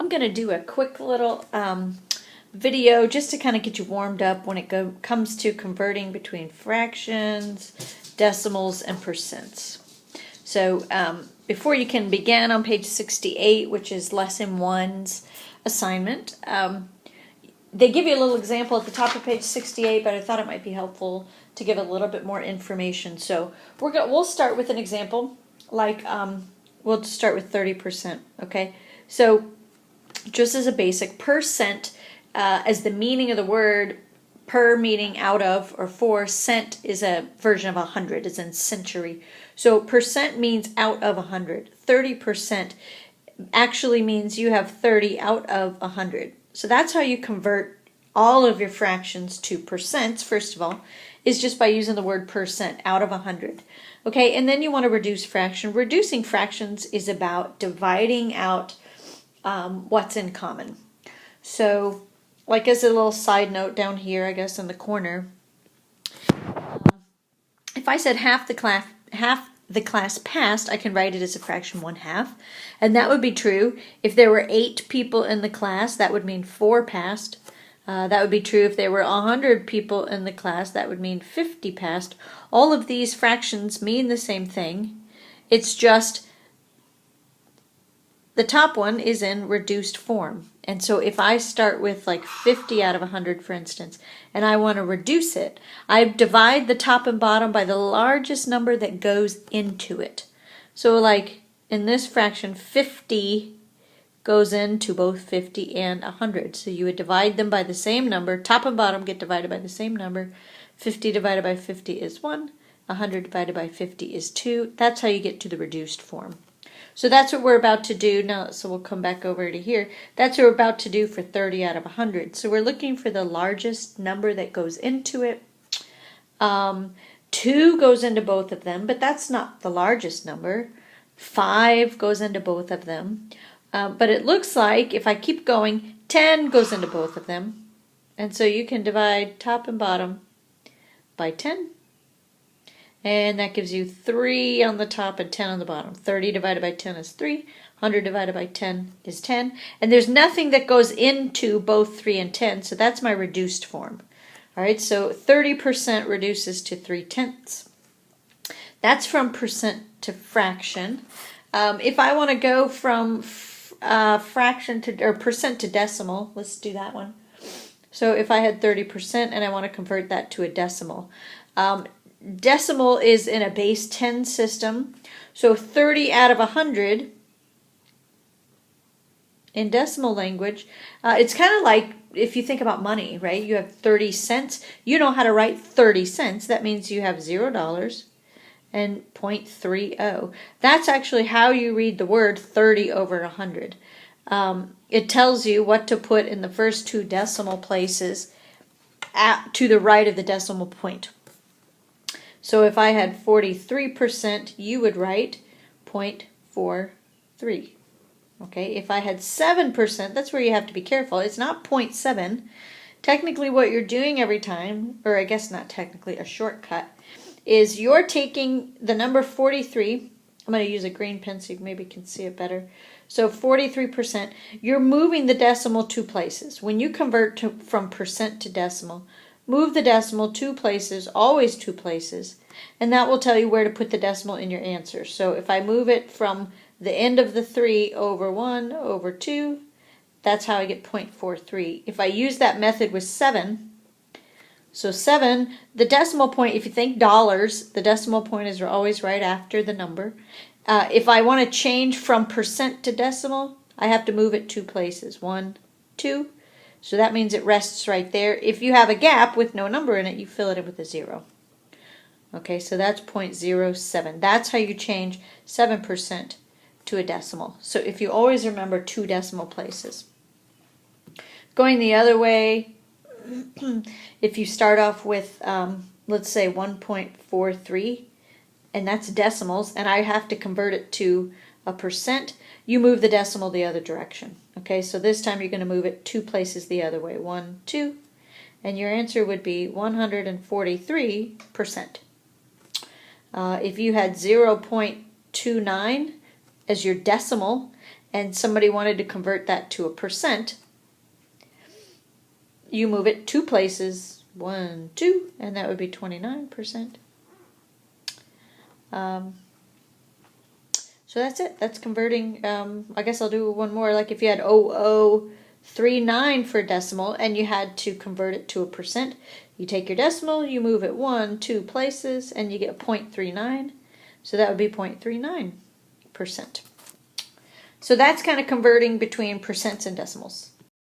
I'm going to do a quick little video just to kind of get you warmed up when it comes to converting between fractions, decimals, and percents. So before you can begin on page 68, which is lesson 1's assignment, they give you a little example at the top of page 68, but I thought it might be helpful to give a little bit more information. So we'll start with an example, like we'll start with 30%, okay? So just as a basic, percent, as the meaning of the word, per meaning out of, or for, cent is a version of 100, as in century. So percent means out of 100. 30% actually means you have 30 out of 100. So that's how you convert all of your fractions to percents, first of all, is just by using the word percent, out of 100. Okay, and then you want to reduce fraction. Reducing fractions is about dividing out what's in common. So, like as a little side note down here, I guess in the corner, if I said half the class passed, I can write it as a fraction 1/2, and that would be true if there were 8 people in the class. That would mean 4 passed. That would be true if there were 100 people in the class. That would mean 50 passed. All of these fractions mean the same thing. It's just the top one is in reduced form. And so if I start with like 50 out of 100, for instance, and I want to reduce it, I divide the top and bottom by the largest number that goes into it. So like in this fraction, 50 goes into both 50 and 100. So you would divide them by the same number. Top and bottom get divided by the same number. 50 divided by 50 is 1. 100 divided by 50 is 2. That's how you get to the reduced form. So that's what we're about to do now. So we'll come back over to here. That's what we're about to do for 30 out of 100. So we're looking for the largest number that goes into it. 2 goes into both of them, but that's not the largest number. 5 goes into both of them. But it looks like, if I keep going, 10 goes into both of them. And so you can divide top and bottom by 10. And that gives you 3 on the top and 10 on the bottom. 30 divided by 10 is 3. 100 divided by 10 is 10. And there's nothing that goes into both 3 and 10, so that's my reduced form. All right, so 30% reduces to 3/10. That's from percent to fraction. If I want to go from fraction to, or percent to decimal, let's do that one. So if I had 30% and I want to convert that to a decimal, decimal is in a base 10 system. So 30 out of 100 in decimal language, it's kind of like if you think about money, right? You have 30 cents. You know how to write 30 cents. That means you have $0 and 0.30. That's actually how you read the word 30 over 100. It tells you what to put in the first 2 decimal places to the right of the decimal point. So if I had 43%, you would write 0.43. Okay, if I had 7%, that's where you have to be careful. It's not 0.7. Technically what you're doing every time, or I guess not technically, a shortcut, is you're taking the number 43. I'm going to use a green pen so you maybe can see it better. So 43%, you're moving the decimal 2 places. When you convert from percent to decimal, move the decimal 2 places, always 2 places, and that will tell you where to put the decimal in your answer. So if I move it from the end of the 3 over 1 over 2, that's how I get 0.43. If I use that method with 7, so 7, the decimal point, if you think dollars, the decimal point is always right after the number. If I want to change from percent to decimal, I have to move it 2 places. 1, 2. So that means it rests right there. If you have a gap with no number in it, you fill it in with a 0. Okay, so that's 0.07. That's how you change 7% to a decimal. So if you always remember 2 decimal places. Going the other way, if you start off with, let's say 1.43, and that's decimals, and I have to convert it to a percent, you move the decimal the other direction. Okay, so this time you're going to move it 2 places the other way. 1, 2, and your answer would be 143%. If you had 0.29 as your decimal, and somebody wanted to convert that to a percent, you move it 2 places, 1, 2, and that would be 29%. So that's it. That's converting. I guess I'll do one more. Like if you had 0039 for a decimal and you had to convert it to a percent, you take your decimal, you move it 1, 2 places, and you get 0.39. So that would be 0.39%. So that's kind of converting between percents and decimals.